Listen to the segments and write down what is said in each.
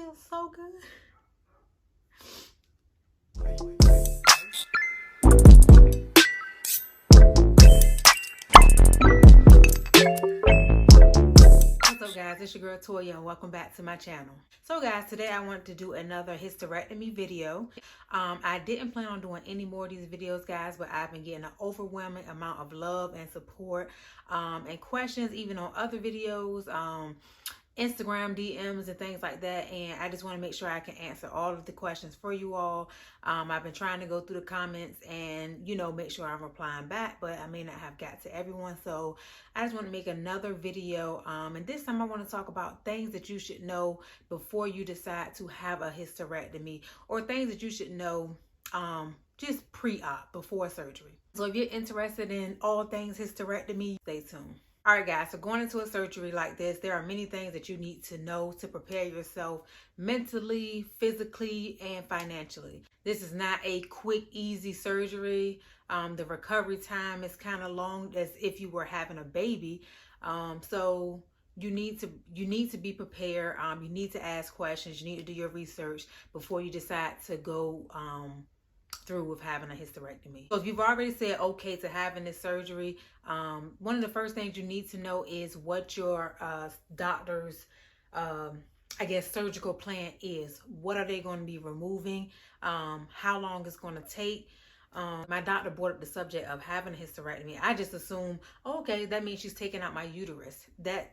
feels so good. What's up, guys? It's your girl Toya and welcome back to my channel. So guys, today I want to do another hysterectomy video. I didn't plan on doing any more of these videos, guys, but I've been getting an overwhelming amount of love and support and questions even on other videos, Instagram DMs and things like that, and I just want to make sure I can answer all of the questions for you all. I've been trying to go through the comments and make sure I'm replying back, but I may not have got to everyone, so I just want to make another video, and this time I want to talk about things that you should know before you decide to have a hysterectomy, or things that you should know just pre-op, before surgery. So if you're interested in all things hysterectomy, stay tuned. All right, guys, so going into a surgery like this, there are many things that you need to know to prepare yourself mentally, physically, and financially. This is not a quick, easy surgery. The recovery time is kind of long, as if you were having a baby. So you need to be prepared. You need to ask questions. You need to do your research before you decide to go through with having a hysterectomy. So if you've already said okay to having this surgery, one of the first things you need to know is what your doctor's surgical plan is. What are they going to be removing? How long it's going to take? My doctor brought up the subject of having a hysterectomy. I just assumed, okay, that means she's taking out my uterus. That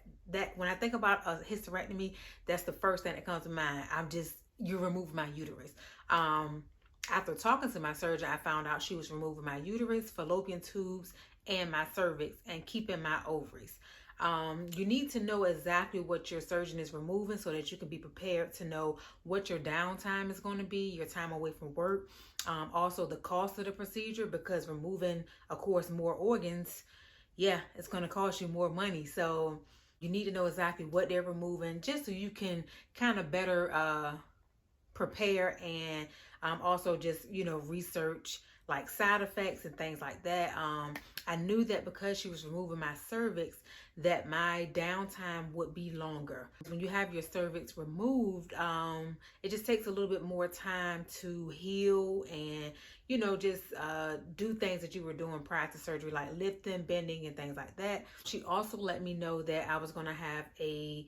when I think about a hysterectomy, that's the first thing that comes to mind. You remove my uterus. After talking to my surgeon, I found out she was removing my uterus, fallopian tubes, and my cervix, and keeping my ovaries. You need to know exactly what your surgeon is removing so that you can be prepared to know what your downtime is going to be, your time away from work. Also the cost of the procedure, because removing, of course, more organs, it's going to cost you more money. So you need to know exactly what they're removing, just so you can kind of better prepare, and also just research like side effects and things like that. I knew that because she was removing my cervix, that my downtime would be longer. When you have your cervix removed, it just takes a little bit more time to heal and just do things that you were doing prior to surgery, like lifting, bending, and things like that. She also let me know that I was going to have a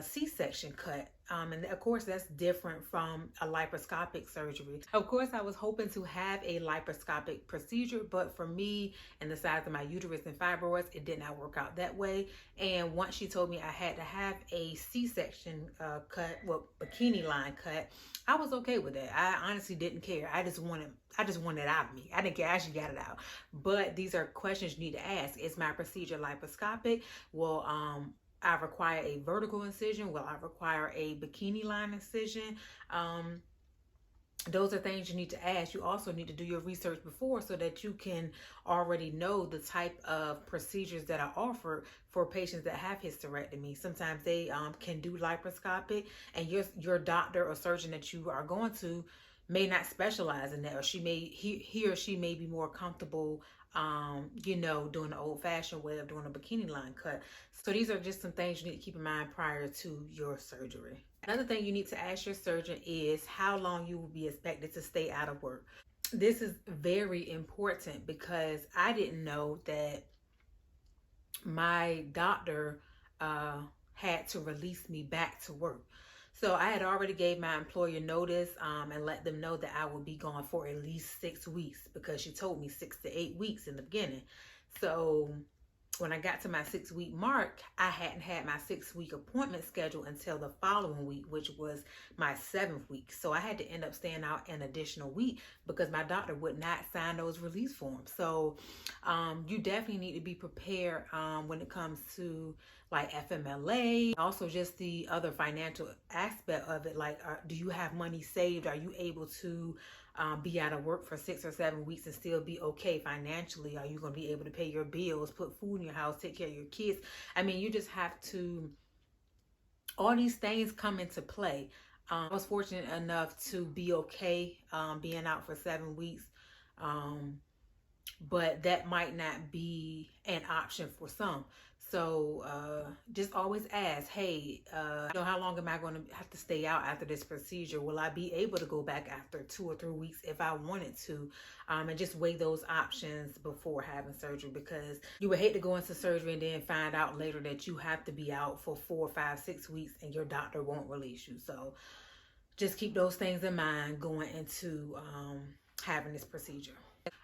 C-section cut, and of course that's different from a laparoscopic surgery. Of course I was hoping to have a laparoscopic procedure, but for me and the size of my uterus and fibroids, it did not work out that way. And once she told me I had to have a C-section cut, bikini line cut, I was okay with that. I honestly didn't care. I just wanted it out of me. I didn't care. I actually got it out. But these are questions you need to ask. Is my procedure laparoscopic? Well, I require a vertical incision. Will I require a bikini line incision? Those are things you need to ask. You also need to do your research before, so that you can already know the type of procedures that are offered for patients that have hysterectomy. Sometimes they can do laparoscopic, and your doctor or surgeon that you are going to may not specialize in that, or he or she may be more comfortable doing the old-fashioned way of doing a bikini line cut. So these are just some things you need to keep in mind prior to your surgery. Another thing you need to ask your surgeon is how long you will be expected to stay out of work. This is very important, because I didn't know that my doctor had to release me back to work. So I had already gave my employer notice and let them know that I would be gone for at least 6 weeks, because she told me 6 to 8 weeks in the beginning. So when I got to my 6-week mark, I hadn't had my 6-week appointment scheduled until the following week, which was my 7th week. So I had to end up staying out an additional week, because my doctor would not sign those release forms. So you definitely need to be prepared when it comes to like FMLA, also just the other financial aspect of it. Like, do you have money saved? Are you able to be out of work for 6 or 7 weeks and still be okay financially? Are you going to be able to pay your bills, put food in your house, take care of your kids? I mean, you just have to, all these things come into play. I was fortunate enough to be okay being out for 7 weeks. But that might not be an option for some. So just always ask, hey, how long am I going to have to stay out after this procedure? Will I be able to go back after 2 or 3 weeks if I wanted to? And just weigh those options before having surgery, because you would hate to go into surgery and then find out later that you have to be out for 4, 5, 6 weeks and your doctor won't release you. So just keep those things in mind going into having this procedure.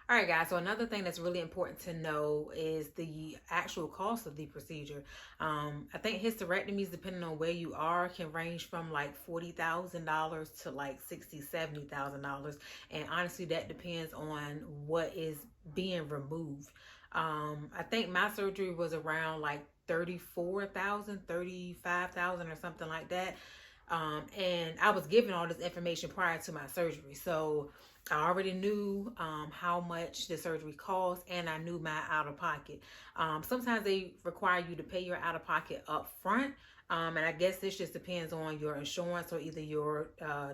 All right, guys, so another thing that's really important to know is the actual cost of the procedure. I think hysterectomies, depending on where you are, can range from like $40,000 to like $60,000, $70,000. And honestly, that depends on what is being removed. I think my surgery was around like 34,000, 35,000 or something like that. And I was given all this information prior to my surgery. So I already knew how much the surgery cost, and I knew my out-of-pocket. Sometimes they require you to pay your out-of-pocket up front. And I guess this just depends on your insurance or either your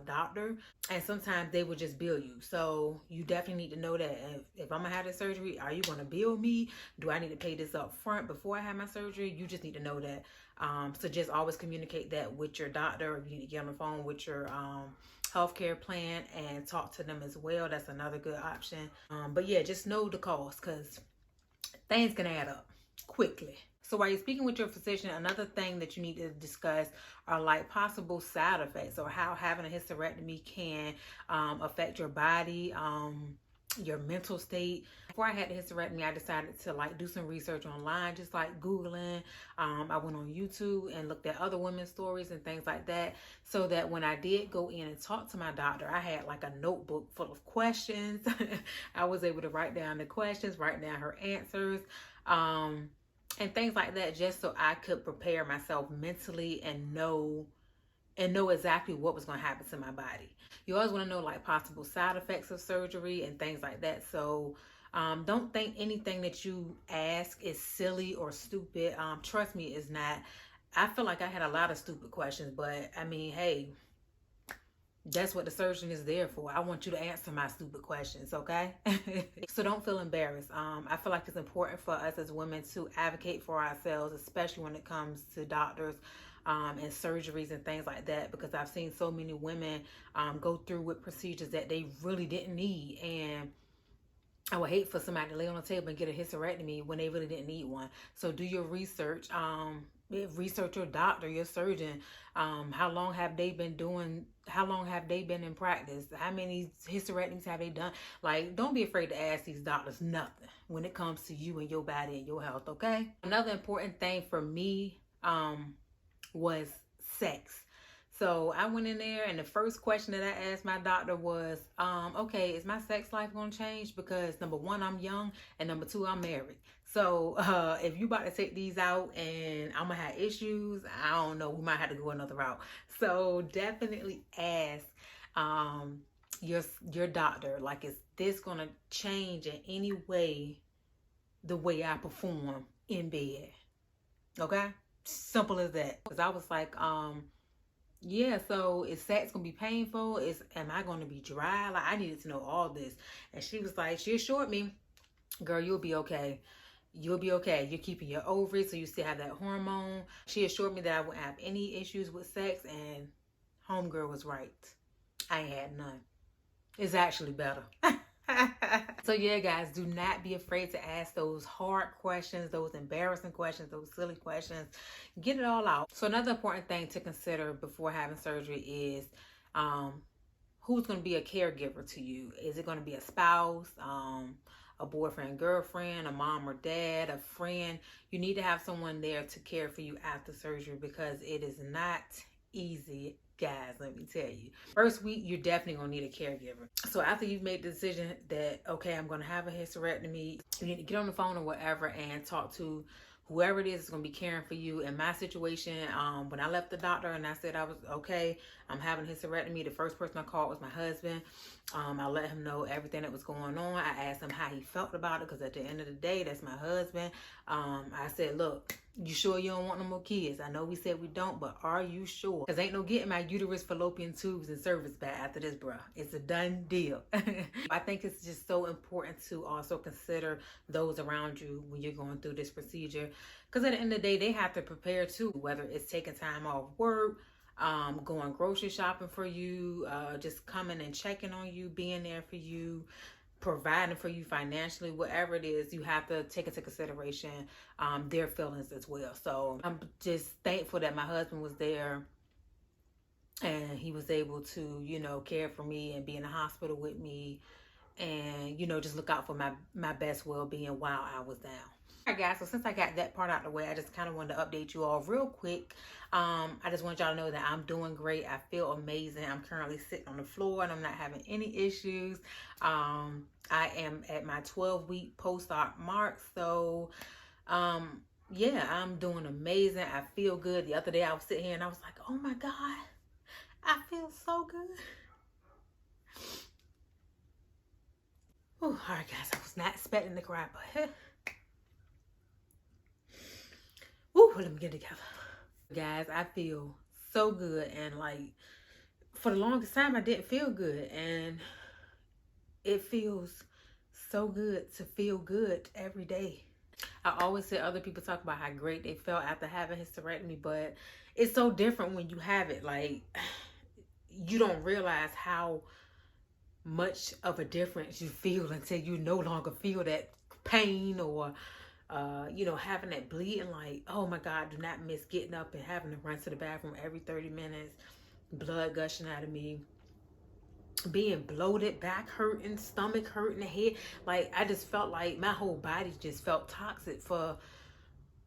doctor. And sometimes they will just bill you. So you definitely need to know that if I'm going to have this surgery, are you going to bill me? Do I need to pay this up front before I have my surgery? You just need to know that. So just always communicate that with your doctor. Or you need to get on the phone with your healthcare plan and talk to them as well. That's another good option. But yeah, just know the cost, because things can add up quickly. So while you're speaking with your physician, another thing that you need to discuss are like possible side effects, or how having a hysterectomy can affect your body, your mental state. Before I had the hysterectomy, I decided to like do some research online, just like Googling. I went on YouTube and looked at other women's stories and things like that, so that when I did go in and talk to my doctor, I had like a notebook full of questions. I was able to write down the questions, write down her answers, and things like that, just so I could prepare myself mentally and know exactly what was going to happen to my body. You always want to know like possible side effects of surgery and things like that. So don't think anything that you ask is silly or stupid. Trust me, it's not. I feel like I had a lot of stupid questions, but I mean, hey, that's what the surgeon is there for. I want you to answer my stupid questions, okay? So don't feel embarrassed. I feel like it's important for us as women to advocate for ourselves, especially when it comes to doctors and surgeries and things like that, because I've seen so many women go through with procedures that they really didn't need. And I would hate for somebody to lay on the table and get a hysterectomy when they really didn't need one. So do your research. Research your doctor, your surgeon. How long have they been in practice? How many hysterectomies have they done? Like, don't be afraid to ask these doctors nothing when it comes to you and your body and your health, okay? Another important thing for me was sex. So I went in there, and the first question that I asked my doctor was, okay, is my sex life going to change? Because number one, I'm young, and number two, I'm married. So if you about to take these out and I'm going to have issues, I don't know, we might have to go another route. So definitely ask your doctor, like, is this going to change in any way the way I perform in bed? Okay? Simple as that. Because I was like, yeah, so is sex gonna be painful? Am I gonna be dry? Like, I needed to know all this. And she was like, she assured me, girl, you'll be okay. You'll be okay. You're keeping your ovaries, so you still have that hormone. She assured me that I wouldn't have any issues with sex, and homegirl was right. I ain't had none. It's actually better. So yeah, guys, do not be afraid to ask those hard questions, those embarrassing questions, those silly questions. Get it all out. So another important thing to consider before having surgery is who's going to be a caregiver to you. Is it going to be a spouse, a boyfriend, girlfriend, a mom or dad, a friend? You need to have someone there to care for you after surgery, because it is not easy, guys, let me tell you. First week, you're definitely gonna need a caregiver. So after you've made the decision that, okay, I'm gonna have a hysterectomy, you need to get on the phone or whatever and talk to whoever it is that's gonna be caring for you. In my situation, when I left the doctor and I said I was okay, I'm having a hysterectomy, the first person I called was my husband. I let him know everything that was going on. I asked him how he felt about it, because at the end of the day, that's my husband. I said, look, You sure you don't want no more kids? I know we said we don't, but are you sure? Because ain't no getting my uterus, fallopian tubes, and cervix back after this, bruh. It's a done deal. I think it's just so important to also consider those around you when you're going through this procedure. Because at the end of the day, they have to prepare too, whether it's taking time off work, going grocery shopping for you, just coming and checking on you, being there for you, providing for you financially, whatever it is, you have to take into consideration their feelings as well. So I'm just thankful that my husband was there and he was able to, you know, care for me and be in the hospital with me and, you know, just look out for my best well-being while I was down. All right, guys, so since I got that part out of the way, I just kind of wanted to update you all real quick. I just want y'all to know that I'm doing great. I feel amazing. I'm currently sitting on the floor and I'm not having any issues. I am at my 12-week post-op mark. So, yeah, I'm doing amazing. I feel good. The other day I was sitting here and I was like, oh my God, I feel so good. Ooh, all right, guys, I was not expecting to cry, but ooh, let me get together. Guys, I feel so good, and like for the longest time I didn't feel good, and it feels so good to feel good every day. I always hear other people talk about how great they felt after having hysterectomy, but it's so different when you have it. Like, you don't realize how much of a difference you feel until you no longer feel that pain or you know, having that bleeding. Like, oh my God, do not miss getting up and having to run to the bathroom every 30 minutes, blood gushing out of me, being bloated, back hurting, stomach hurting, head. Like, I just felt like my whole body just felt toxic for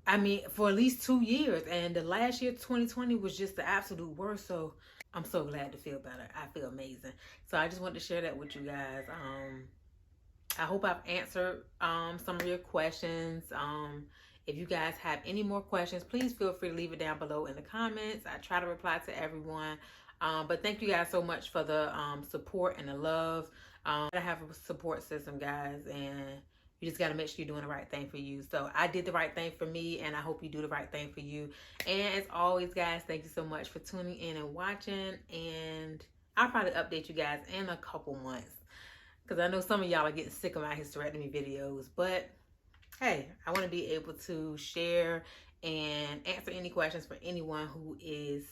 at least 2 years. And the last year, 2020, was just the absolute worst. So I'm so glad to feel better. I feel amazing. So I just wanted to share that with you guys. I hope I've answered some of your questions. If you guys have any more questions, please feel free to leave it down below in the comments. I try to reply to everyone. But thank you guys so much for the support and the love. I have a support system, guys, and you just got to make sure you're doing the right thing for you. So I did the right thing for me, and I hope you do the right thing for you. And as always, guys, thank you so much for tuning in and watching. And I'll probably update you guys in a couple months, because I know some of y'all are getting sick of my hysterectomy videos. But hey, I want to be able to share and answer any questions for anyone who is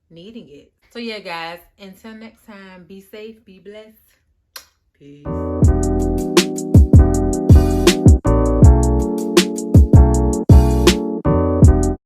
needing it. So yeah, guys, until next time, be safe, be blessed. Peace.